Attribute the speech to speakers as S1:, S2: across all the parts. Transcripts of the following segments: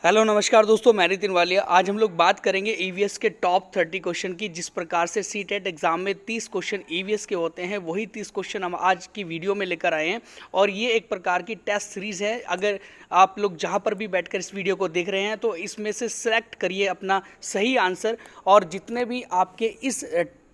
S1: Hello नमस्कार दोस्तों, मैं नितिन वालिया। आज हम लोग बात करेंगे ईवीएस के टॉप 30 क्वेश्चन की। जिस प्रकार से सीटेट एग्जाम में 30 क्वेश्चन ईवीएस के होते हैं, वही 30 क्वेश्चन हम आज की वीडियो में लेकर आए हैं। और ये एक प्रकार की टेस्ट सीरीज़ है। अगर आप लोग जहां पर भी बैठकर इस वीडियो को देख रहे हैं तो इसमें से सेलेक्ट करिए अपना सही आंसर, और जितने भी आपके इस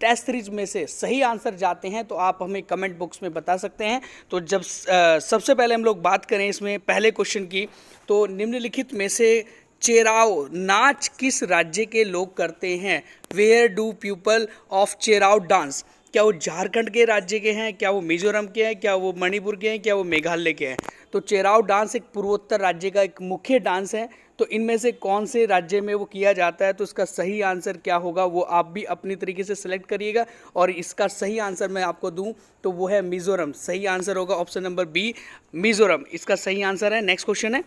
S1: टेस्ट सीरीज में से सही आंसर जाते हैं तो आप हमें कमेंट बॉक्स में बता सकते हैं। तो जब सबसे पहले हम लोग बात करें इसमें पहले क्वेश्चन की, तो निम्नलिखित में से चेराव नाच किस राज्य के लोग करते हैं? Where do people of Cheraw dance? क्या वो झारखंड के राज्य के हैं, क्या वो मिजोरम के हैं, क्या वो मणिपुर के हैं, क्या वो मेघालय के हैं? तो चेराव डांस एक पूर्वोत्तर राज्य का एक मुख्य डांस है। तो इनमें से कौन से राज्य में वो किया जाता है? तो इसका सही आंसर क्या होगा वो आप भी अपनी तरीके से सिलेक्ट करिएगा, और इसका सही आंसर मैं आपको दूं तो वो है मिजोरम। सही आंसर होगा ऑप्शन नंबर बी, मिजोरम इसका सही आंसर है। नेक्स्ट क्वेश्चन है,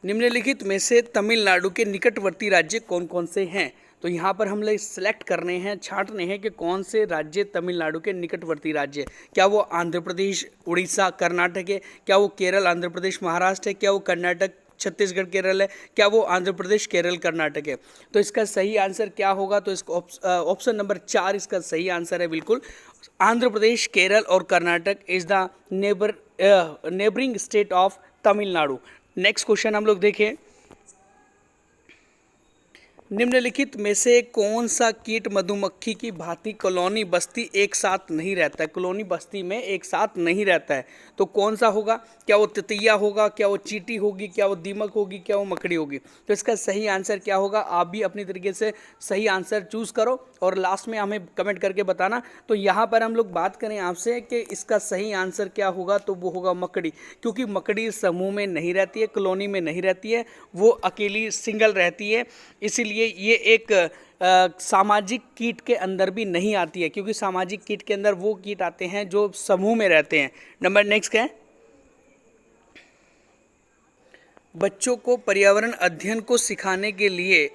S1: निम्नलिखित में से तमिलनाडु के निकटवर्ती राज्य कौन कौन से हैं? तो यहाँ पर हम लोग सिलेक्ट करने हैं, छांटने हैं कि कौन से राज्य तमिलनाडु के निकटवर्ती राज्य। क्या वो आंध्र प्रदेश, उड़ीसा, कर्नाटक है? क्या वो केरल, आंध्र प्रदेश, महाराष्ट्र है? क्या वो कर्नाटक, छत्तीसगढ़, केरल है? क्या वो आंध्र प्रदेश, केरल, कर्नाटक है? तो इसका सही आंसर क्या होगा? तो इसका ऑप्शन नंबर 4 इसका सही आंसर है। बिल्कुल, आंध्र प्रदेश, केरल और Karnataka is the neighbouring state of Tamil Nadu. Next question हम लोग देखें, निम्नलिखित में से कौन सा कीट मधुमक्खी की भांति कॉलोनी बस्ती एक साथ नहीं रहता है? कॉलोनी बस्ती में एक साथ नहीं रहता है, तो कौन सा होगा? क्या वो तितैया होगा, क्या वो चींटी होगी, क्या वो दीमक होगी, क्या वो मकड़ी होगी? तो इसका सही आंसर क्या होगा? आप भी अपनी तरीके से सही आंसर चूज करो और लास्ट में हमें कमेंट करके बताना। तो यहाँ पर हम लोग बात करें आपसे कि इसका सही आंसर क्या होगा, तो वो होगा मकड़ी। क्योंकि मकड़ी समूह में नहीं रहती है, कॉलोनी में नहीं रहती है, वो अकेली सिंगल रहती है। इसीलिए ये एक सामाजिक कीट के अंदर भी नहीं आती है, क्योंकि सामाजिक कीट के अंदर वो कीट आते हैं जो समूह में रहते हैं। नंबर नेक्स्ट क्या है, बच्चों को पर्यावरण अध्ययन को सिखाने के लिए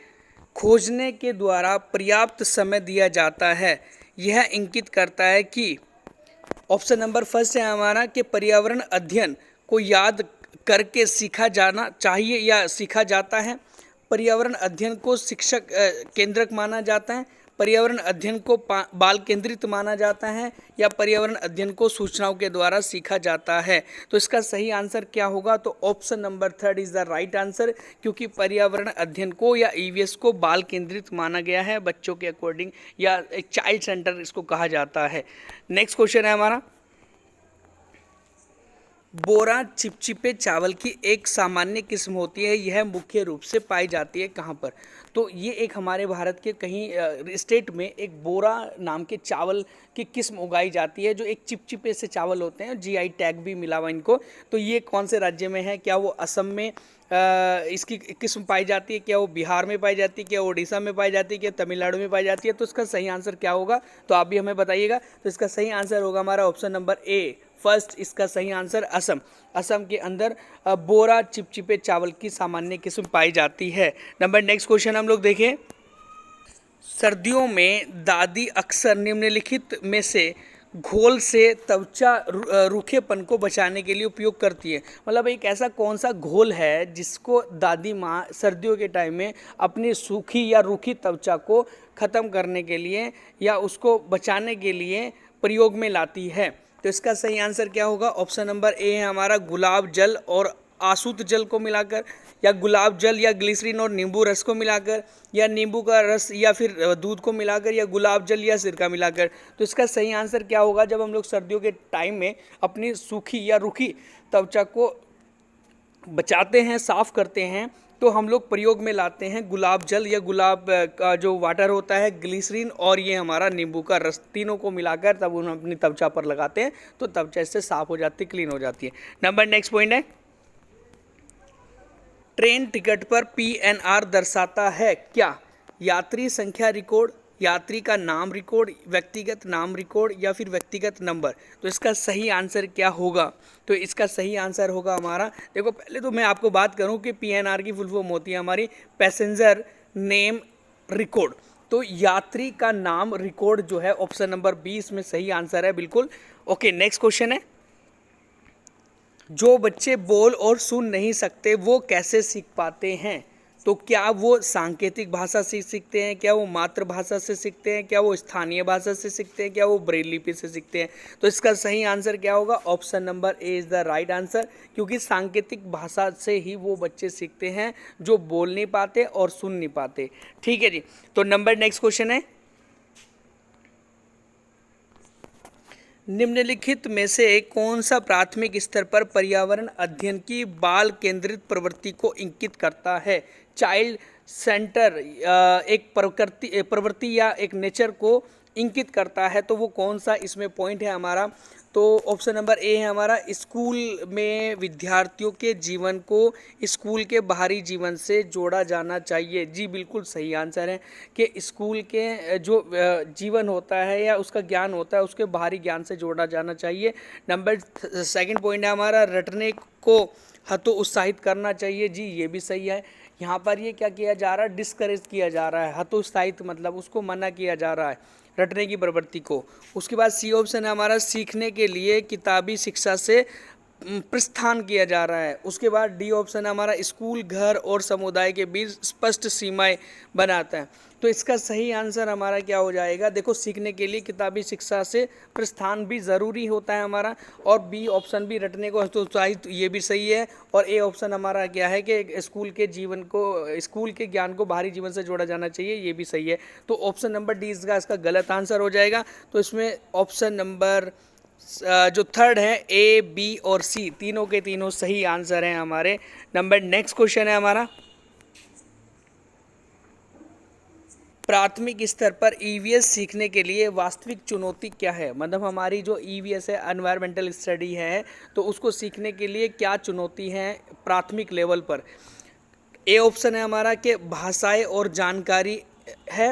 S1: खोजने के द्वारा पर्याप्त समय दिया जाता है। यह इंगित करता है कि ऑप्शन नंबर फर्स्ट है हमारा कि पर्यावरण अध्ययन को याद करके सीखा जाना चाहिए या सीखा जाता है। पर्यावरण अध्ययन को शिक्षक केंद्रक माना जाता है। पर्यावरण अध्ययन को बाल केंद्रित माना जाता है, या पर्यावरण अध्ययन को सूचनाओं के द्वारा सीखा जाता है? तो इसका सही आंसर क्या होगा? तो option number 3 is the right answer, क्योंकि पर्यावरण अध्ययन को या ईवीएस को बाल केंद्रित माना गया है, बच्चों के अकॉर्डिंग, या एक चाइल्ड सेंटर इसको कहा जाता है। नेक्स्ट क्वेश्चन है हमारा, बोरा चिपचिपे चावल की एक सामान्य किस्म होती है, यह मुख्य रूप से पाई जाती है कहाँ पर? तो ये एक हमारे भारत के कहीं स्टेट में एक बोरा नाम के चावल की किस्म उगाई जाती है, जो एक चिपचिपे से चावल होते हैं। जीआई टैग भी मिला हुआ इनको। तो ये कौन से राज्य में है? क्या वो असम में इसकी किस्म पाई जाती है? क्या वो बिहार में पाई जाती है? क्या उड़ीसा में पाई जाती है? क्या तमिलनाडु में पाई जाती है? तो इसका सही आंसर क्या होगा? तो आप भी हमें बताइएगा। तो इसका सही आंसर होगा हमारा ऑप्शन नंबर ए फर्स्ट, इसका सही आंसर असम। असम के अंदर बोरा चिपचिपे चावल की सामान्य किस्म पाई जाती है। नंबर नेक्स्ट क्वेश्चन हम लोग देखें, सर्दियों में दादी अक्सर निम्नलिखित में से घोल से त्वचा रूखेपन को बचाने के लिए उपयोग करती है। मतलब एक ऐसा कौन सा घोल है जिसको दादी माँ सर्दियों के टाइम में अपनी सूखी या रूखी त्वचा को ख़त्म करने के लिए या उसको बचाने के लिए प्रयोग में लाती है? तो इसका सही आंसर क्या होगा? ऑप्शन नंबर ए है हमारा गुलाब जल और आसूत जल को मिलाकर, या गुलाब जल या ग्लिसरीन और नींबू रस को मिलाकर, या नींबू का रस या फिर दूध को मिलाकर, या गुलाब जल या सिरका मिलाकर। तो इसका सही आंसर क्या होगा? जब हम लोग सर्दियों के टाइम में अपनी सूखी या रूखी त्वचा को बचाते हैं, साफ करते हैं, तो हम लोग प्रयोग में लाते हैं गुलाब जल या गुलाब का जो वाटर होता है, ग्लिसरीन और ये हमारा नींबू का रस, तीनों को मिलाकर तब उन्हें अपनी त्वचा पर लगाते हैं, तो त्वचा इससे साफ हो जाती है, क्लीन हो जाती है। नंबर नेक्स्ट पॉइंट है, ट्रेन टिकट पर पीएनआर दर्शाता है क्या? यात्री संख्या रिकॉर्ड, यात्री का नाम रिकॉर्ड, व्यक्तिगत नाम रिकॉर्ड, या फिर व्यक्तिगत नंबर? तो इसका सही आंसर क्या होगा? तो इसका सही आंसर होगा हमारा, देखो पहले तो मैं आपको बात करूं कि पीएनआर की फुल फॉर्म होती है हमारी पैसेंजर नेम रिकॉर्ड। तो यात्री का नाम रिकॉर्ड जो है ऑप्शन नंबर 20 में सही आंसर है। बिल्कुल ओके। नेक्स्ट क्वेश्चन है, जो बच्चे बोल और सुन नहीं सकते वो कैसे सीख पाते हैं? तो क्या वो सांकेतिक भाषा से सीखते हैं, क्या वो मातृभाषा से सीखते हैं, क्या वो स्थानीय भाषा से सीखते हैं, क्या वो ब्रेल लिपि से सीखते हैं? तो इसका सही आंसर क्या होगा? Option number A is the right answer, क्योंकि सांकेतिक भाषा से ही वो बच्चे सीखते हैं जो बोल नहीं पाते और सुन नहीं पाते। ठीक है जी। तो नेक्स्ट क्वेश्चन है, निम्नलिखित में से कौन सा प्राथमिक स्तर पर पर्यावरण अध्ययन की बाल केंद्रित प्रवृत्ति को इंगित करता है? चाइल्ड सेंटर एक प्रवृत्ति या एक नेचर को इंगित करता है, तो वो कौन सा इसमें पॉइंट है हमारा? तो ऑप्शन नंबर ए है हमारा, स्कूल में विद्यार्थियों के जीवन को स्कूल के बाहरी जीवन से जोड़ा जाना चाहिए। जी बिल्कुल सही आंसर है कि स्कूल के जो जीवन होता है या उसका ज्ञान होता है उसके बाहरी ज्ञान से जोड़ा जाना चाहिए। नंबर सेकंड पॉइंट है हमारा, रटने को हतोत्साहित करना चाहिए। जी ये भी सही है। यहाँ पर ये क्या किया जा रहा है? डिस्करेज किया जा रहा है। हतोत्साहित मतलब उसको मना किया जा रहा है, रटने की प्रवृत्ति को। उसके बाद सी ऑप्शन है हमारा, सीखने के लिए किताबी शिक्षा से प्रस्थान किया जा रहा है। उसके बाद डी ऑप्शन है हमारा, स्कूल, घर और समुदाय के बीच स्पष्ट सीमाएं बनाता है। तो इसका सही आंसर हमारा क्या हो जाएगा? देखो, सीखने के लिए किताबी शिक्षा से प्रस्थान भी ज़रूरी होता है हमारा, और बी ऑप्शन भी, रटने को हतोत्साहित, ये भी सही है। और ए ऑप्शन हमारा क्या है कि स्कूल के जीवन को, स्कूल के ज्ञान को बाहरी जीवन से जोड़ा जाना चाहिए, ये भी सही है। तो ऑप्शन नंबर डी इसका गलत आंसर हो जाएगा। तो इसमें ऑप्शन नंबर जो थर्ड है, ए, बी और सी, तीनों के तीनों सही आंसर हैं हमारे। नेक्स्ट क्वेश्चन है हमारा, प्राथमिक स्तर पर ईवीएस सीखने के लिए वास्तविक चुनौती क्या है? मतलब हमारी जो ईवीएस है, एनवायरमेंटल स्टडी है, तो उसको सीखने के लिए क्या चुनौती है प्राथमिक लेवल पर? ए ऑप्शन है हमारा कि भाषाएं और जानकारी है,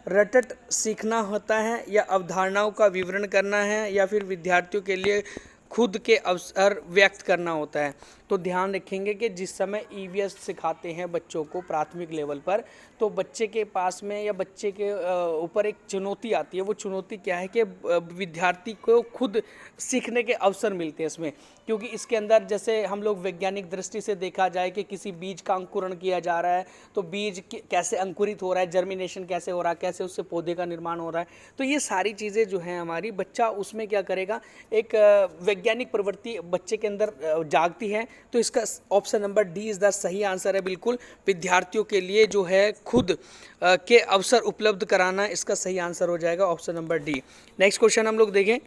S1: रटट सीखना होता है, या अवधारणाओं का विवरण करना है, या फिर विद्यार्थियों के लिए खुद के अवसर व्यक्त करना होता है। तो ध्यान रखेंगे कि जिस समय ईवीएस सिखाते हैं बच्चों को प्राथमिक लेवल पर, तो बच्चे के पास में या बच्चे के ऊपर एक चुनौती आती है। वो चुनौती क्या है कि विद्यार्थी को खुद सीखने के अवसर मिलते हैं इसमें, क्योंकि इसके अंदर जैसे हम लोग वैज्ञानिक दृष्टि से देखा जाए कि किसी बीज का अंकुरण किया जा रहा है, तो बीज कैसे अंकुरित हो रहा है, जर्मिनेशन कैसे हो रहा है, कैसे उससे पौधे का निर्माण हो रहा है, तो ये सारी चीज़ें जो हैं हमारी, बच्चा उसमें क्या करेगा, एक वैज्ञानिक प्रवृत्ति बच्चे के अंदर जागती है। तो इसका option number D is the सही आंसर है। बिल्कुल, विद्यार्थियों के लिए जो है खुद के अवसर उपलब्ध कराना, इसका सही आंसर हो जाएगा option number D. Next question हम लोग देखें,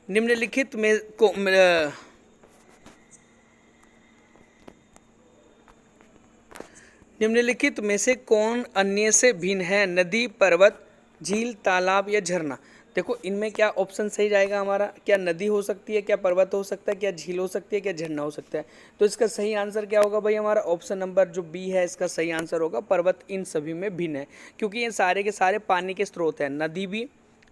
S1: निम्नलिखित में को निम्नलिखित में से कौन अन्य से भिन्न है? नदी, पर्वत, झील, तालाब या झरना? देखो, इनमें क्या ऑप्शन सही जाएगा हमारा? क्या नदी हो सकती है, क्या पर्वत हो सकता है, क्या झील हो सकती है, क्या झरना हो सकता है? तो इसका सही आंसर क्या होगा भाई हमारा? ऑप्शन नंबर जो बी है इसका सही आंसर होगा, पर्वत इन सभी में भिन्न है, क्योंकि ये सारे के सारे पानी के स्रोत हैं। नदी भी,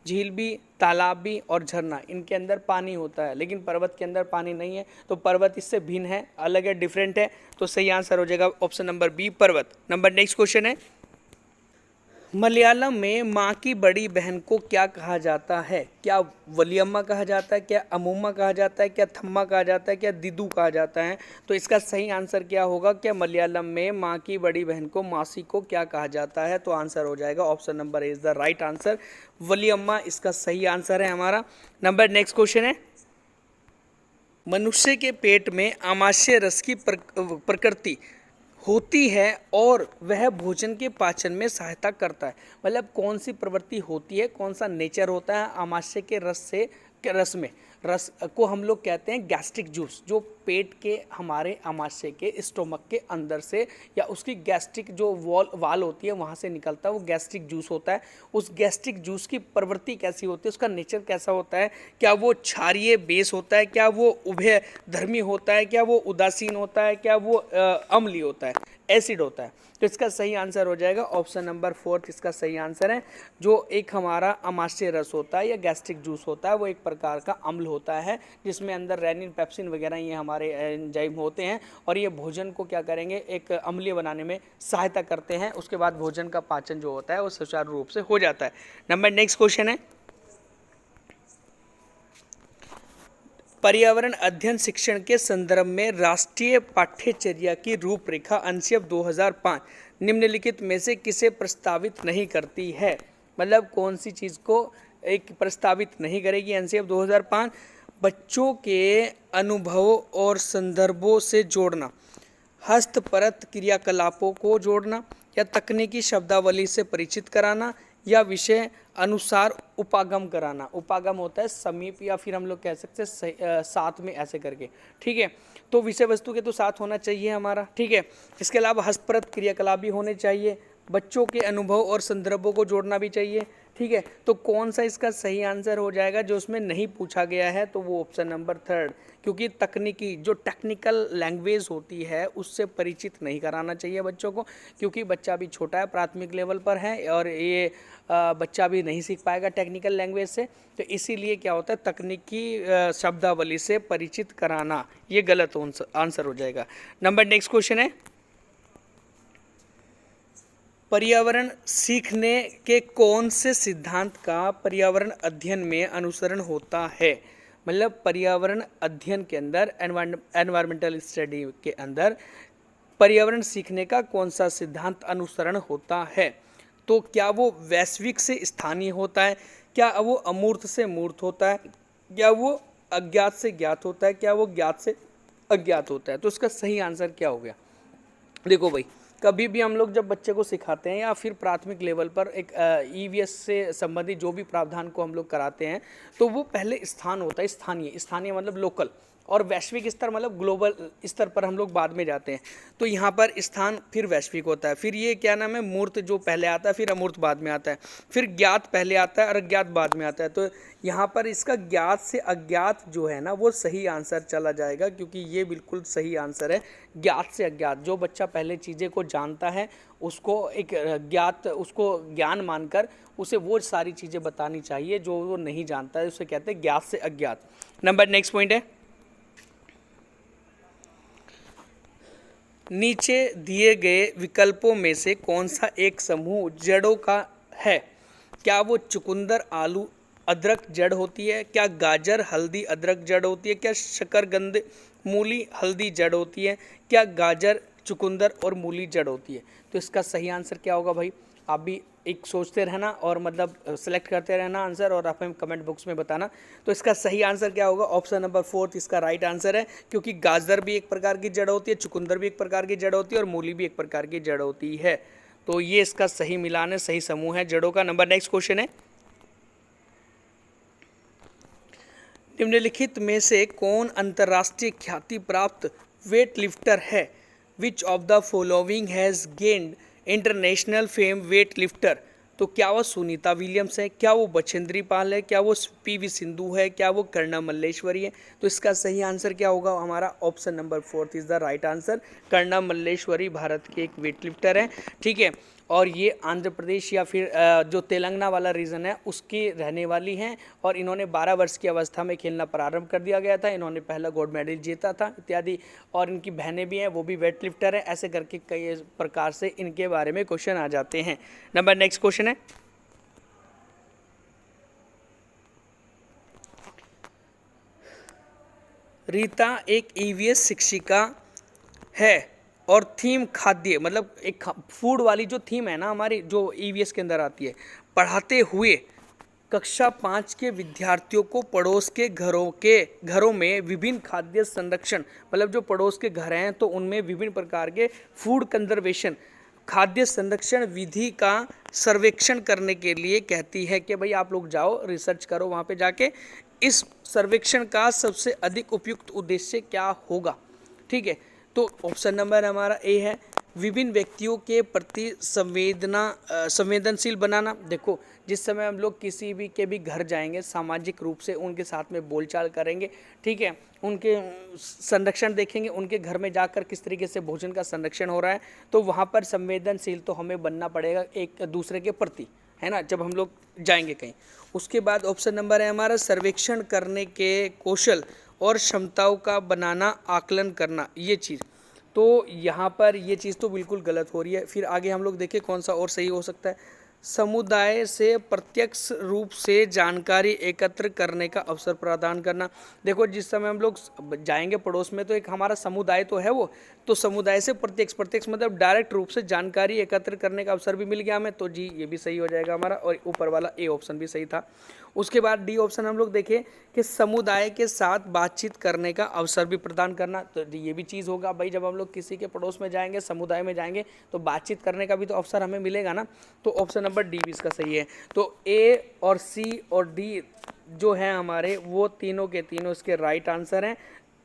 S1: झील भी, तालाब भी और झरना, इनके अंदर पानी होता है, लेकिन पर्वत के अंदर पानी नहीं है। तो पर्वत इससे भिन्न है, अलग है, डिफरेंट है। तो सही आंसर हो जाएगा ऑप्शन नंबर बी, पर्वत। नेक्स्ट क्वेश्चन है, मलयालम में माँ की बड़ी बहन को क्या कहा जाता है? क्या वलियम्मा कहा जाता है, क्या अमूम्मा कहा जाता है, क्या थम्मा कहा जाता है, क्या दीदू कहा जाता है? तो इसका सही आंसर क्या होगा? क्या मलयालम में माँ की बड़ी बहन को, मासी को क्या कहा जाता है? तो आंसर हो जाएगा option number is the right answer, Valliamma इसका सही आंसर है हमारा। नेक्स्ट क्वेश्चन है, मनुष्य के पेट में आमाशय रस की प्रकृति होती है और वह भोजन के पाचन में सहायता करता है। मतलब कौन सी प्रवृत्ति होती है, कौन सा नेचर होता है आमाशय के रस में? रस को हम लोग कहते हैं गैस्ट्रिक जूस, जो पेट के हमारे आमाशय के स्टोमक के अंदर से या उसकी गैस्ट्रिक जो वाल होती है वहाँ से निकलता है, वो गैस्ट्रिक जूस होता है। उस गैस्ट्रिक जूस की प्रवृत्ति कैसी होती है, उसका नेचर कैसा होता है? क्या वो क्षारीय बेस होता है, क्या वो उभय धर्मी होता है, क्या वो उदासीन होता है, क्या वो अम्लीय होता है, एसिड होता है? तो इसका सही आंसर हो जाएगा ऑप्शन नंबर 4 इसका सही आंसर है। जो एक हमारा आमाशय रस होता है या गैस्ट्रिक जूस होता है, वो एक प्रकार का अम्ल होता है जिसमें अंदर रेनिन, पेप्सिन वगैरह ये हमारे एंजाइम होते हैं, और ये भोजन को क्या करेंगे, एक अम्लीय बनाने में सहायता करते हैं। उसके बाद भोजन का पाचन जो होता है वो सुचारू रूप से हो जाता है। नेक्स्ट क्वेश्चन है, पर्यावरण अध्ययन शिक्षण के संदर्भ में राष्ट्रीय पाठ्यचर्या की रूपरेखा एनसीएफ 2005 निम्नलिखित में से किसे प्रस्तावित नहीं करती है? मतलब कौन सी चीज़ को एक प्रस्तावित नहीं करेगी एनसीएफ 2005? बच्चों के अनुभवों और संदर्भों से जोड़ना, हस्तपरत क्रियाकलापों को जोड़ना, या तकनीकी शब्दावली से परिचित कराना, या विषय अनुसार उपागम कराना। उपागम होता है समीप, या फिर हम लोग कह सकते हैं साथ में ऐसे करके, ठीक है। तो विषय वस्तु के तो साथ होना चाहिए हमारा, ठीक है। इसके अलावा हस्तपरत क्रियाकलाप भी होने चाहिए, बच्चों के अनुभव और संदर्भों को जोड़ना भी चाहिए, ठीक है। तो कौन सा इसका सही आंसर हो जाएगा जो उसमें नहीं पूछा गया है? तो वो ऑप्शन नंबर 3, क्योंकि तकनीकी जो टेक्निकल लैंग्वेज होती है उससे परिचित नहीं कराना चाहिए बच्चों को, क्योंकि बच्चा भी छोटा है, प्राथमिक लेवल पर है, और ये बच्चा भी नहीं सीख पाएगा टेक्निकल लैंग्वेज से। तो इसीलिए क्या होता है, तकनीकी शब्दावली से परिचित कराना, ये गलत आंसर हो जाएगा। नेक्स्ट क्वेश्चन है, पर्यावरण सीखने के कौन से सिद्धांत का पर्यावरण अध्ययन में अनुसरण होता है? मतलब पर्यावरण अध्ययन के अंदर, एनवायरमेंटल स्टडी के अंदर पर्यावरण सीखने का कौन सा सिद्धांत अनुसरण होता है? तो क्या वो वैश्विक से स्थानीय होता है, क्या वो अमूर्त से मूर्त होता है, क्या वो अज्ञात से ज्ञात होता है, क्या वो ज्ञात से अज्ञात होता है? तो इसका सही आंसर क्या हो गया? देखो भाई, कभी भी हम लोग जब बच्चे को सिखाते हैं या फिर प्राथमिक लेवल पर एक ईवीएस से संबंधित जो भी प्रावधान को हम लोग कराते हैं, तो वो पहले स्थान होता है, स्थानीय मतलब लोकल, और वैश्विक स्तर मतलब ग्लोबल स्तर पर हम लोग बाद में जाते हैं। तो यहाँ पर स्थान फिर वैश्विक होता है, फिर ये क्या नाम है, मूर्त जो पहले आता है, फिर अमूर्त बाद में आता है, फिर ज्ञात पहले आता है और अज्ञात बाद में आता है। तो यहाँ पर इसका ज्ञात से अज्ञात जो है ना, वो सही आंसर चला जाएगा, क्योंकि ये बिल्कुल सही आंसर है। ज्ञात से अज्ञात, जो बच्चा पहले चीज़ें को जानता है उसको एक ज्ञात, उसको ज्ञान मानकर उसे वो सारी चीज़ें बतानी चाहिए जो वो नहीं जानता है, उसे कहते हैं ज्ञात से अज्ञात। नेक्स्ट पॉइंट है, नीचे दिए गए विकल्पों में से कौन सा एक समूह जड़ों का है? क्या वो चुकंदर आलू अदरक जड़ होती है, क्या गाजर हल्दी अदरक जड़ होती है, क्या शकरकंद मूली हल्दी जड़ होती है, क्या गाजर चुकंदर और मूली जड़ होती है? तो इसका सही आंसर क्या होगा भाई? आप भी एक सोचते रहना और मतलब सेलेक्ट करते रहना आंसर, और आप हमें कमेंट बॉक्स में बताना। तो इसका सही आंसर क्या होगा? ऑप्शन नंबर 4 इसका राइट आंसर है, क्योंकि गाजर भी एक प्रकार की जड़ होती है, चुकंदर भी एक प्रकार की जड़ होती है, और मूली भी एक प्रकार की जड़ होती है। तो ये इसका सही मिलान है, सही समूह है जड़ों का। नेक्स्ट क्वेश्चन है, निम्नलिखित में से कौन अंतर्राष्ट्रीय ख्याति प्राप्त वेट लिफ्टर है? Which of the following has gained international fame weight lifter? तो क्या वो सुनीता विलियम्स है, क्या वो बछेंद्री पाल है, क्या वो पीवी सिंधु है, क्या वो कर्णा मल्लेश्वरी है? तो इसका सही आंसर क्या होगा हमारा? Option number 4 is the right answer. Karnam Malleswari Bharat की एक वेट लिफ्टर है, ठीक है, और ये आंध्र प्रदेश या फिर जो तेलंगाना वाला रीजन है उसकी रहने वाली हैं, और इन्होंने 12 वर्ष की अवस्था में खेलना प्रारंभ कर दिया गया था, इन्होंने पहला गोल्ड मेडल जीता था इत्यादि, और इनकी बहनें भी हैं वो भी वेट लिफ्टर है। ऐसे करके कई प्रकार से इनके बारे में क्वेश्चन आ जाते हैं। नेक्स्ट क्वेश्चन है, रीता एक ईवीएस शिक्षिका है और थीम खाद्य, मतलब एक फूड वाली जो थीम है ना हमारी, जो ईवीएस के अंदर आती है, पढ़ाते हुए कक्षा 5 के विद्यार्थियों को पड़ोस के घरों में विभिन्न खाद्य संरक्षण, मतलब जो पड़ोस के घर हैं तो उनमें विभिन्न प्रकार के फूड कंजर्वेशन, खाद्य संरक्षण विधि का सर्वेक्षण करने के लिए कहती है कि भाई आप लोग जाओ रिसर्च करो वहाँ पे जाके, इस सर्वेक्षण का सबसे अधिक उपयुक्त उद्देश्य क्या होगा? ठीक है, तो ऑप्शन नंबर हमारा ए है, विभिन्न व्यक्तियों के प्रति संवेदनशील बनाना। देखो, जिस समय हम लोग किसी भी के भी घर जाएंगे, सामाजिक रूप से उनके साथ में बोलचाल करेंगे, ठीक है, उनके संरक्षण देखेंगे, उनके घर में जाकर किस तरीके से भोजन का संरक्षण हो रहा है, तो वहाँ पर संवेदनशील तो हमें बनना पड़ेगा एक दूसरे के प्रति, है ना, जब हम लोग जाएंगे कहीं। उसके बाद ऑप्शन नंबर है हमारा, सर्वेक्षण करने के कौशल और क्षमताओं का बनाना, आकलन करना, ये चीज़। तो यहाँ पर ये चीज़ तो बिल्कुल गलत हो रही है। फिर आगे हम लोग देखें कौन सा और सही हो सकता है। समुदाय से प्रत्यक्ष रूप से जानकारी एकत्र करने का अवसर प्रदान करना। देखो जिस समय हम लोग जाएंगे पड़ोस में तो एक हमारा समुदाय तो है वो, तो समुदाय से प्रत्यक्ष मतलब डायरेक्ट रूप से जानकारी एकत्र करने का अवसर भी मिल गया हमें, तो जी ये भी सही हो जाएगा हमारा, और ऊपर वाला ए ऑप्शन भी सही था। उसके बाद डी ऑप्शन हम लोग देखें कि समुदाय के साथ बातचीत करने का अवसर भी प्रदान करना, तो ये भी चीज़ होगा भाई, जब हम लोग किसी के पड़ोस में जाएंगे, समुदाय में जाएंगे, तो बातचीत करने का भी तो अवसर हमें मिलेगा ना, तो ऑप्शन नंबर डी भी इसका सही है। तो ए और सी और डी जो है हमारे, वो तीनों के तीनों इसके राइट आंसर हैं,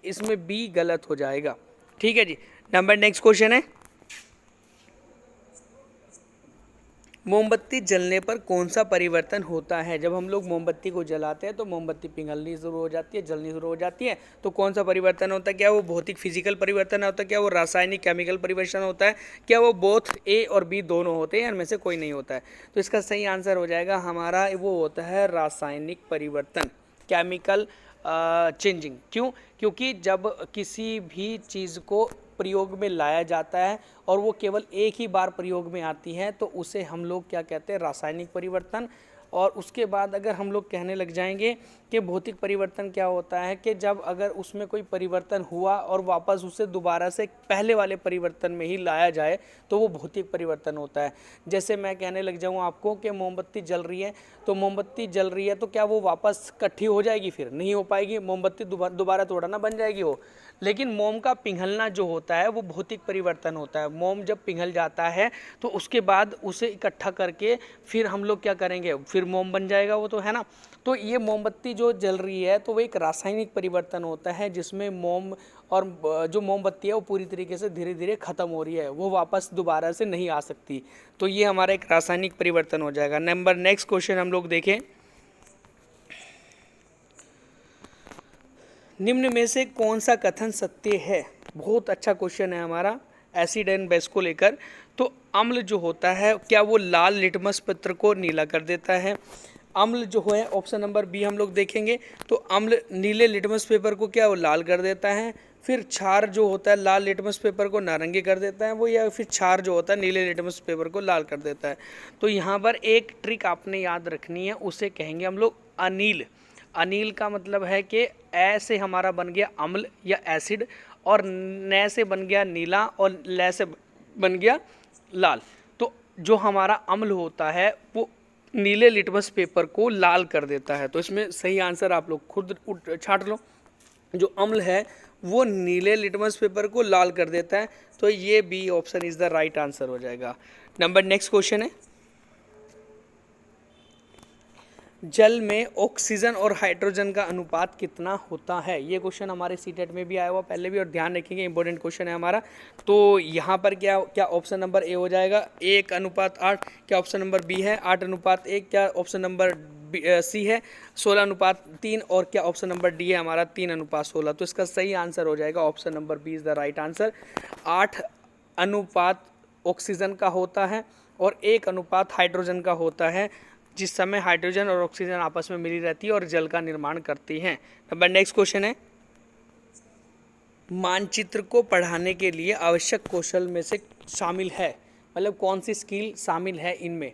S1: इसमें बी गलत हो जाएगा। ठीक है जी। नंबर नेक्स्ट क्वेश्चन है, मोमबत्ती जलने पर कौन सा परिवर्तन होता है? जब हम लोग मोमबत्ती को जलाते हैं तो मोमबत्ती पिघलनी शुरू हो जाती है, जलनी शुरू हो जाती है, तो कौन सा परिवर्तन होता है? क्या वो भौतिक फिजिकल परिवर्तन होता है, क्या वो रासायनिक केमिकल परिवर्तन होता है, क्या वो बोथ ए और बी दोनों होते हैं, इनमें से कोई नहीं होता है? तो इसका सही आंसर हो जाएगा हमारा, वो होता है रासायनिक परिवर्तन, केमिकल चेंजिंग। क्यों? क्योंकि जब किसी भी चीज़ को प्रयोग में लाया जाता है और वो केवल एक ही बार प्रयोग में आती है, तो उसे हम लोग क्या कहते हैं? रासायनिक परिवर्तन। और उसके बाद अगर हम लोग कहने लग जाएंगे कि भौतिक परिवर्तन क्या होता है, कि जब अगर उसमें कोई परिवर्तन हुआ और वापस उसे दोबारा से पहले वाले परिवर्तन में ही लाया जाए, तो वो भौतिक परिवर्तन होता है। जैसे मैं कहने लग जाऊँ आपको कि मोमबत्ती जल रही है, तो मोमबत्ती जल रही है तो क्या वो वापस इकट्ठी हो जाएगी? फिर नहीं हो पाएगी, मोमबत्ती दोबारा थोड़ा ना बन जाएगी वो। लेकिन मोम का पिघलना जो होता है वो भौतिक परिवर्तन होता है। मोम जब पिघल जाता है तो उसके बाद उसे इकट्ठा करके फिर हम लोग क्या करेंगे? फिर मोम बन जाएगा वो, तो है ना। तो ये मोमबत्ती जो जल रही है तो वो एक रासायनिक परिवर्तन होता है, जिसमें मोम और जो मोमबत्ती है वो पूरी तरीके से धीरे धीरे ख़त्म हो रही है, वो वापस दोबारा से नहीं आ सकती। तो ये हमारा एक रासायनिक परिवर्तन हो जाएगा। नंबर नेक्स्ट क्वेश्चन हम लोग देखें, निम्न में से कौन सा कथन सत्य है? बहुत अच्छा क्वेश्चन है हमारा एसिड एंड बेस को लेकर। तो अम्ल जो होता है, क्या वो लाल लिटमस पत्र को नीला कर देता है? अम्ल जो है, ऑप्शन नंबर बी हम लोग देखेंगे, तो अम्ल नीले लिटमस पेपर को क्या वो लाल कर देता है। फिर क्षार जो होता है लाल लिटमस पेपर को नारंगी कर देता है वो, या फिर क्षार जो होता है नीले लिटमस पेपर को लाल कर देता है। तो यहाँ पर एक ट्रिक आपने याद रखनी है, उसे कहेंगे हम लोग अनील। अनील का मतलब है कि ए से हमारा बन गया अम्ल या एसिड, और न से बन गया नीला, और ल से बन गया लाल। तो जो हमारा अम्ल होता है वो नीले लिटमस पेपर को लाल कर देता है। तो इसमें सही आंसर आप लोग खुद छांट लो, जो अम्ल है वो नीले लिटमस पेपर को लाल कर देता है। तो ये B option is the right answer हो जाएगा। नंबर नेक्स्ट क्वेश्चन है, जल में ऑक्सीजन और हाइड्रोजन का अनुपात कितना होता है? ये क्वेश्चन हमारे सीटेट में भी आया हुआ पहले भी, और ध्यान रखेंगे इंपॉर्टेंट क्वेश्चन है हमारा। तो यहाँ पर क्या ऑप्शन नंबर ए हो जाएगा 1:8, क्या ऑप्शन नंबर बी है 8:1, क्या ऑप्शन नंबर सी है 16:3, और क्या ऑप्शन नंबर डी है हमारा 3:16। तो इसका सही आंसर हो जाएगा option number B is the right answer. 8 oxygen का होता है और 1 हाइड्रोजन का होता है, जिस समय हाइड्रोजन और ऑक्सीजन आपस में मिली रहती है और जल का निर्माण करती हैं। नंबर नेक्स्ट क्वेश्चन है, मानचित्र को पढ़ाने के लिए आवश्यक कौशल में से शामिल है, मतलब कौन सी स्किल शामिल है इनमें?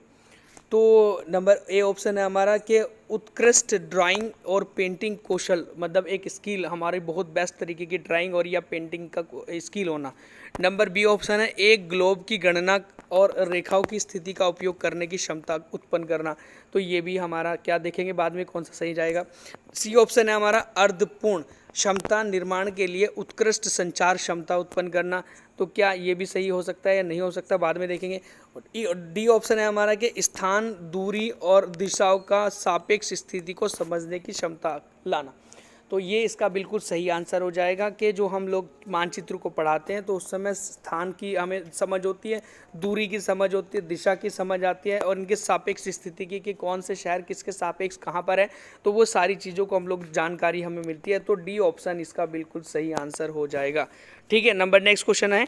S1: तो नंबर ए ऑप्शन है हमारा कि उत्कृष्ट ड्राइंग और पेंटिंग कौशल, मतलब एक स्किल हमारी बहुत बेस्ट तरीके की ड्राइंग और या पेंटिंग का स्किल होना। नंबर बी ऑप्शन है एक ग्लोब की गणना और रेखाओं की स्थिति का उपयोग करने की क्षमता उत्पन्न करना। तो ये भी हमारा क्या देखेंगे बाद में कौन सा सही जाएगा। सी ऑप्शन है हमारा अर्धपूर्ण क्षमता निर्माण के लिए उत्कृष्ट संचार क्षमता उत्पन्न करना। तो क्या ये भी सही हो सकता है या नहीं हो सकता, बाद में देखेंगे। डी ऑप्शन है हमारा कि स्थान, दूरी और दिशाओं का सापेक्ष स्थिति को समझने की क्षमता लाना। तो ये इसका बिल्कुल सही आंसर हो जाएगा कि जो हम लोग मानचित्र को पढ़ाते हैं तो उस समय स्थान की हमें समझ होती है, दूरी की समझ होती है, दिशा की समझ आती है, और इनके सापेक्ष स्थिति की कि कौन से शहर किसके सापेक्ष कहाँ पर है, तो वो सारी चीज़ों को हम लोग जानकारी हमें मिलती है। तो डी ऑप्शन इसका बिल्कुल सही आंसर हो जाएगा। ठीक है, नंबर नेक्स्ट क्वेश्चन है,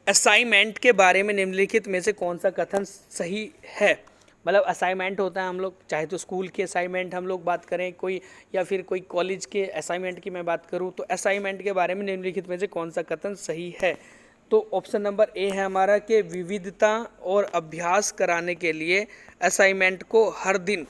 S1: असाइनमेंट के बारे में निम्नलिखित में से कौन सा कथन सही है? मतलब असाइनमेंट होता है, हम लोग चाहे तो स्कूल के असाइनमेंट हम लोग बात करें कोई, या फिर कोई कॉलेज के असाइनमेंट की मैं बात करूं, तो असाइनमेंट के बारे में निम्नलिखित में से कौन सा कथन सही है? तो ऑप्शन नंबर ए है हमारा कि विविधता और अभ्यास कराने के लिए असाइनमेंट को हर दिन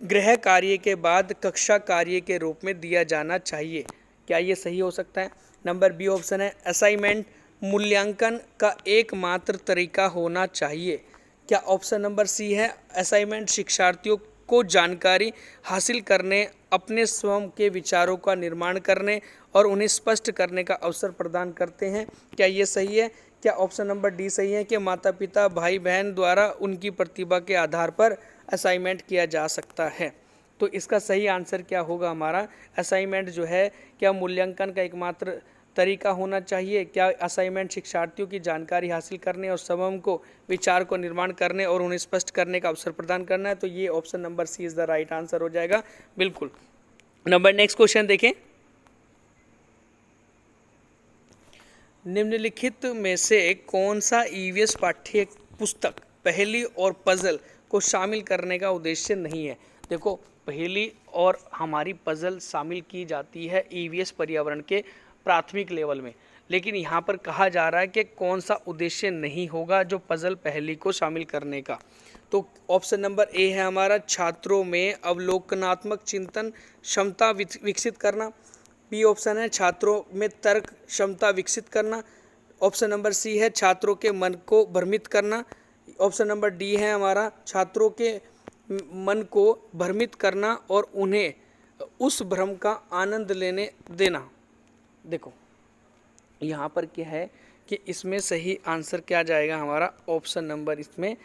S1: गृह कार्य के बाद कक्षा कार्य के रूप में दिया जाना चाहिए। क्या ये सही हो सकता है? नंबर बी ऑप्शन है असाइनमेंट मूल्यांकन का एकमात्र तरीका होना चाहिए। क्या ऑप्शन नंबर सी है असाइनमेंट शिक्षार्थियों को जानकारी हासिल करने, अपने स्वयं के विचारों का निर्माण करने और उन्हें स्पष्ट करने का अवसर प्रदान करते हैं? क्या ये सही है? क्या ऑप्शन नंबर डी सही है कि माता पिता भाई बहन द्वारा उनकी प्रतिभा के आधार पर असाइनमेंट किया जा सकता है? तो इसका सही आंसर क्या होगा हमारा? असाइनमेंट जो है क्या मूल्यांकन का एकमात्र तरीका होना चाहिए? क्या असाइनमेंट शिक्षार्थियों की जानकारी हासिल करने और स्वयं को विचार को निर्माण करने और उन्हें स्पष्ट करने का अवसर प्रदान करना है? तो ये option number C is the right answer हो जाएगा। बिल्कुल। नंबर नेक्स्ट क्वेश्चन देखें। निम्नलिखित में से कौन सा ईवीएस पाठ्य पुस्तक पहेली और पजल को शामिल करने का उद्देश्य नहीं है? देखो, पहेली और हमारी पजल शामिल की जाती है ईवीएस पर्यावरण के प्राथमिक लेवल में, लेकिन यहाँ पर कहा जा रहा है कि कौन सा उद्देश्य नहीं होगा जो पजल पहेली को शामिल करने का। तो ऑप्शन नंबर ए है हमारा छात्रों में अवलोकनात्मक चिंतन क्षमता विकसित करना। बी ऑप्शन है छात्रों में तर्क क्षमता विकसित करना। ऑप्शन नंबर सी है छात्रों के मन को भ्रमित करना। ऑप्शन नंबर डी है हमारा छात्रों के मन को भ्रमित करना और उन्हें उस भ्रम का आनंद लेने देना। देखो, यहाँ पर क्या है कि इसमें सही आंसर क्या जाएगा हमारा? ऑप्शन नंबर इसमें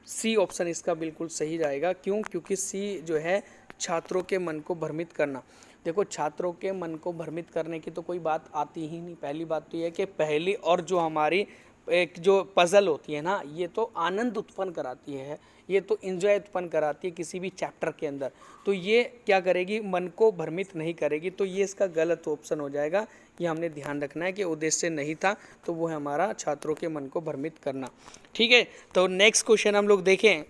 S1: सी ऑप्शन इसका बिल्कुल सही जाएगा। क्यों? क्योंकि सी जो है छात्रों के मन को भ्रमित करना। देखो, छात्रों के मन को भ्रमित करने की तो कोई बात आती ही नहीं। पहली बात तो यह है कि पहली और जो हमारी एक जो पजल होती है ना, ये तो आनंद उत्पन्न कराती है, ये तो एंजॉय उत्पन्न कराती है किसी भी चैप्टर के अंदर। तो ये क्या करेगी? मन को भ्रमित नहीं करेगी। तो ये इसका गलत ऑप्शन हो जाएगा। ये हमने ध्यान रखना है कि उद्देश्य नहीं था, तो वो है हमारा छात्रों के मन को भ्रमित करना। ठीक है, तो नेक्स्ट क्वेश्चन हम लोग देखें।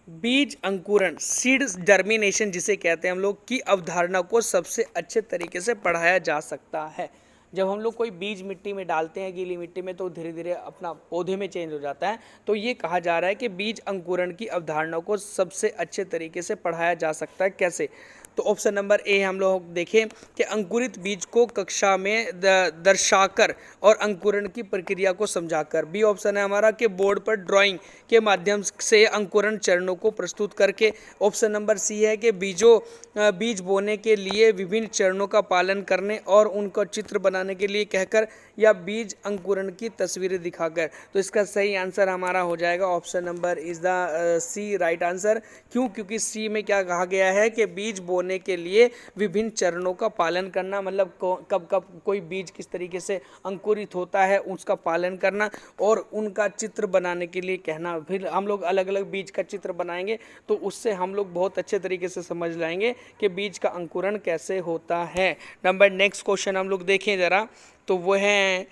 S1: बीज अंकुरण सीड जर्मिनेशन जिसे कहते हैं हम लोग की अवधारणा को सबसे अच्छे तरीके से पढ़ाया जा सकता है। जब हम लोग कोई बीज मिट्टी में डालते हैं, गीली मिट्टी में, तो धीरे धीरे अपना पौधे में चेंज हो जाता है। तो ये कहा जा रहा है कि बीज अंकुरण की अवधारणा को सबसे अच्छे तरीके से पढ़ाया जा सकता है। कैसे? तो ऑप्शन नंबर ए हम लोग देखें कि अंकुरित बीज को कक्षा में दर्शाकर और अंकुरण की प्रक्रिया को समझाकर। बी ऑप्शन है हमारा कि बोर्ड पर ड्राइंग के माध्यम से अंकुरण चरणों को प्रस्तुत करके। ऑप्शन नंबर सी है कि बीज बोने के लिए विभिन्न चरणों का पालन करने और उनका चित्र बनाने के लिए कहकर या बीज अंकुरण की तस्वीरें दिखाकर। तो इसका सही आंसर हमारा हो जाएगा option number is the C right answer. क्यों? क्योंकि सी में क्या कहा गया है कि बीज बोने के लिए विभिन्न चरणों का पालन करना, मतलब कब कब कोई बीज किस तरीके से अंकुरित होता है उसका पालन करना और उनका चित्र बनाने के लिए कहना। फिर हम लोग अलग अलग बीज का चित्र बनाएंगे तो उससे हम लोग बहुत अच्छे तरीके से समझ लाएंगे कि बीज का अंकुरण कैसे होता है। नंबर नेक्स्ट क्वेश्चन हम लोग देखें जरा, तो वो है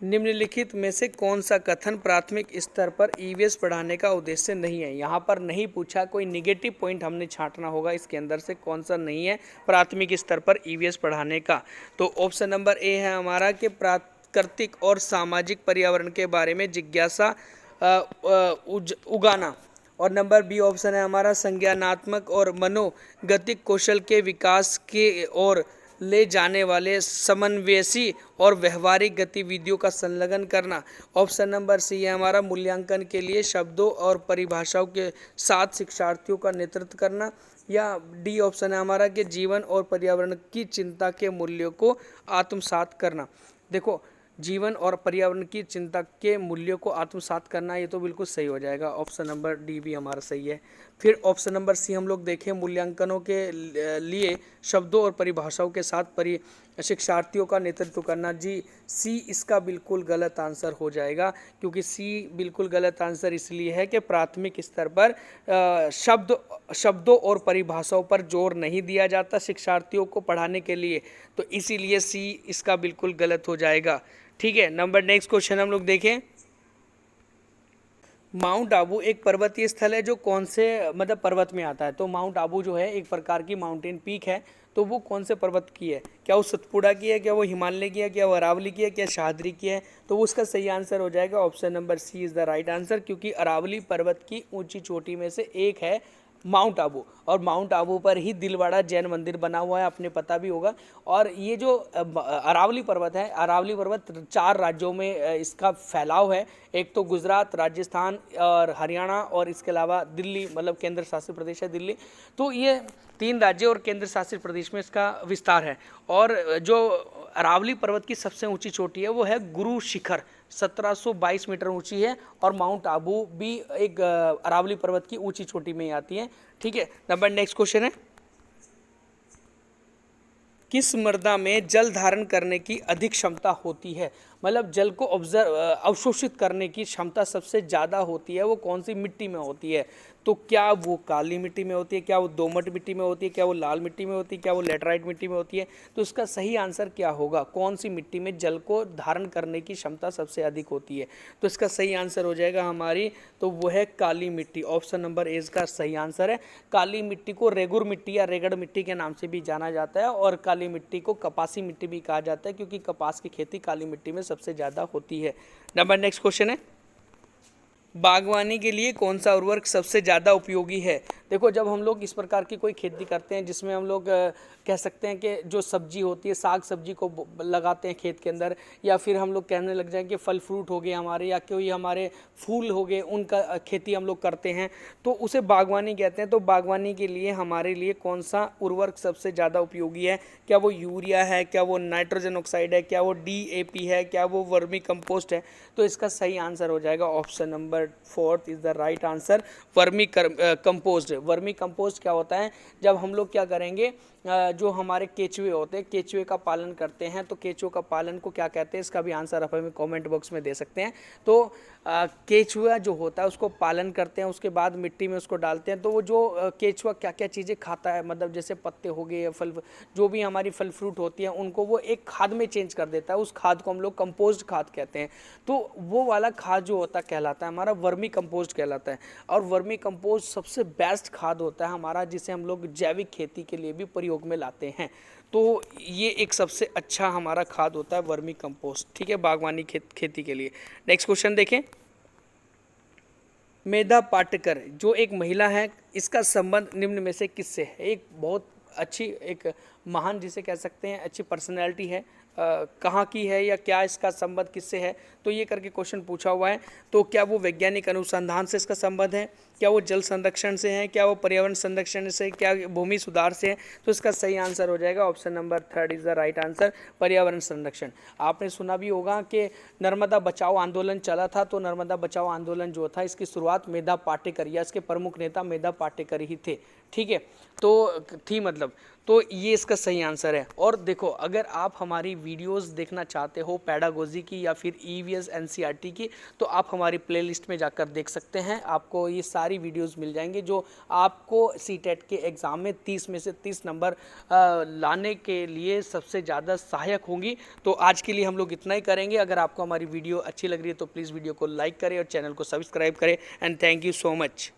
S1: निम्नलिखित में से कौन सा कथन प्राथमिक स्तर पर ईवीएस पढ़ाने का उद्देश्य नहीं है? यहाँ पर नहीं पूछा, कोई निगेटिव पॉइंट हमने छांटना होगा इसके अंदर से कौन सा नहीं है प्राथमिक स्तर पर ईवीएस पढ़ाने का। तो ऑप्शन नंबर ए है हमारा कि प्राकृतिक और सामाजिक पर्यावरण के बारे में जिज्ञासा उगाना। और नंबर बी ऑप्शन है हमारा संज्ञानात्मक और मनोगतिक कौशल के विकास के ओर ले जाने वाले समन्वयसी और व्यवहारिक गतिविधियों का संलग्न करना। ऑप्शन नंबर सी है हमारा मूल्यांकन के लिए शब्दों और परिभाषाओं के साथ शिक्षार्थियों का नेतृत्व करना। या डी ऑप्शन है हमारा कि जीवन और पर्यावरण की चिंता के मूल्यों को आत्मसात करना। देखो, जीवन और पर्यावरण की चिंता के मूल्यों को आत्मसात करना, ये तो बिल्कुल सही हो जाएगा। ऑप्शन नंबर डी भी हमारा सही है। फिर ऑप्शन नंबर सी हम लोग देखें, मूल्यांकनों के लिए शब्दों और परिभाषाओं के साथ शिक्षार्थियों का नेतृत्व करना। जी, सी इसका बिल्कुल गलत आंसर हो जाएगा, क्योंकि सी बिल्कुल गलत आंसर इसलिए है कि प्राथमिक स्तर पर शब्दों और परिभाषाओं पर जोर नहीं दिया जाता शिक्षार्थियों को पढ़ाने के लिए, तो इसीलिए सी इसका बिल्कुल गलत हो जाएगा। ठीक है, नंबर नेक्स्ट क्वेश्चन हम लोग देखें। माउंट आबू एक पर्वतीय स्थल है जो कौन से मतलब पर्वत में आता है? तो माउंट आबू जो है एक प्रकार की माउंटेन पीक है, तो वो कौन से पर्वत की है? क्या वो सतपुड़ा की है, क्या वो हिमालय की है, क्या वो अरावली की है, क्या शाहदरी की है? तो उसका सही आंसर हो जाएगा option number C is the right answer, क्योंकि अरावली पर्वत की ऊंची चोटी में से एक है माउंट आबू, और माउंट आबू पर ही दिलवाड़ा जैन मंदिर बना हुआ है, आपने पता भी होगा। और ये जो अरावली पर्वत है, अरावली पर्वत 4 राज्यों में इसका फैलाव है। एक तो गुजरात, राजस्थान और हरियाणा, और इसके अलावा दिल्ली, मतलब केंद्र शासित प्रदेश है दिल्ली। तो ये 3 राज्य और केंद्र शासित प्रदेश में इसका विस्तार है। और जो अरावली पर्वत की सबसे ऊंची चोटी है वो है गुरु शिखर, 1722 मीटर ऊंची है, और माउंट आबू भी एक अरावली पर्वत की ऊंची चोटी में ही आती है। ठीक है, नंबर नेक्स्ट क्वेश्चन है, किस मृदा में जल धारण करने की अधिक क्षमता होती है? मतलब जल को अवशोषित करने की क्षमता सबसे ज़्यादा होती है, वो कौन सी मिट्टी में होती है? तो क्या वो काली मिट्टी में होती है, क्या वो दोमट मिट्टी में होती है, क्या वो लाल मिट्टी में होती है, क्या वो लेटराइट मिट्टी में होती है? तो इसका सही आंसर क्या होगा? कौन सी मिट्टी में जल को धारण करने की क्षमता सबसे अधिक होती है? तो इसका सही आंसर हो जाएगा हमारी, तो वो है काली मिट्टी। ऑप्शन नंबर ए इसका सही आंसर है। काली मिट्टी को रेगुर मिट्टी या रेगड़ मिट्टी के नाम से भी जाना जाता है, और काली मिट्टी को कपासी मिट्टी भी कहा जाता है, क्योंकि कपास की खेती काली मिट्टी में सबसे ज़्यादा होती है। नंबर नेक्स्ट क्वेश्चन है, बागवानी के लिए कौन सा उर्वरक सबसे ज़्यादा उपयोगी है? देखो, जब हम लोग इस प्रकार की कोई खेती करते हैं जिसमें हम लोग कह सकते हैं कि जो सब्जी होती है, साग सब्जी को लगाते हैं खेत के अंदर, या फिर हम लोग कहने लग जाएं कि फल फ्रूट हो गए हमारे, या कोई हमारे फूल हो गए, उनका खेती हम लोग करते हैं, तो उसे बागवानी कहते हैं। तो बागवानी के लिए हमारे लिए कौन सा उर्वरक सबसे ज़्यादा उपयोगी है? क्या वो यूरिया है, क्या वो नाइट्रोजन ऑक्साइड है, क्या वो DAP है, क्या वो वर्मी कंपोस्ट है? तो इसका सही आंसर हो जाएगा option number 4 is the right answer, vermi compost. Vermi compost क्या होता है? जब हम लोग क्या करेंगे, जो हमारे केचुए होते हैं, केचुए का पालन करते हैं, तो केचुए का पालन को क्या कहते हैं? इसका भी आंसर आप हमें कमेंट बॉक्स में दे सकते हैं। तो केचुआ जो होता है उसको पालन करते हैं, उसके बाद मिट्टी में उसको डालते हैं, तो वो जो केचुआ क्या क्या चीज़ें खाता है, मतलब जैसे पत्ते हो गए, फल, जो भी हमारी फल फ्रूट होती है, उनको वो एक खाद में चेंज कर देता है। उस खाद को हम लोग कंपोस्ट खाद कहते हैं। तो वो वाला खाद जो होता कहलाता है हमारा वर्मी कंपोस्ट कहलाता है। और वर्मी कंपोस्ट सबसे बेस्ट खाद होता है हमारा, जिसे हम लोग जैविक खेती के लिए भी प्रयोग में लाते हैं। तो ये एक सबसे अच्छा हमारा खाद होता है वर्मी कंपोस्ट। ठीक है, बागवानी खेती के लिए। नेक्स्ट क्वेश्चन देखें, मेधा पाटकर जो एक महिला है, इसका संबंध निम्न में से किससे है? एक बहुत अच्छी, एक महान जिसे कह सकते हैं अच्छी पर्सनैलिटी है, कहाँ की है, या क्या इसका संबंध किससे है? तो ये करके क्वेश्चन पूछा हुआ है। तो क्या वो वैज्ञानिक अनुसंधान से इसका संबंध है, क्या वो जल संरक्षण से है, क्या वो पर्यावरण संरक्षण से, क्या भूमि सुधार से है? तो इसका सही आंसर हो जाएगा option number 3 is the right answer, पर्यावरण संरक्षण। आपने सुना भी होगा कि नर्मदा बचाओ आंदोलन चला था, तो नर्मदा बचाओ आंदोलन जो था इसकी शुरुआत मेधा पाटेकर या इसके प्रमुख नेता मेधा पाटेकर ही थे। ठीक है, तो थी मतलब, तो ये इसका सही आंसर है। और देखो, अगर आप हमारी वीडियोस देखना चाहते हो पैडागोजी की या फिर EVS NCERT की, तो आप हमारी प्लेलिस्ट में जाकर देख सकते हैं। आपको ये सारी वीडियोस मिल जाएंगे जो आपको CTET के एग्ज़ाम में 30 में से 30 नंबर लाने के लिए सबसे ज़्यादा सहायक होंगी। तो आज के लिए हम लोग इतना ही करेंगे। अगर आपको हमारी वीडियो अच्छी लग रही है तो प्लीज़ वीडियो को लाइक करें और चैनल को सब्सक्राइब करें। And thank you so much.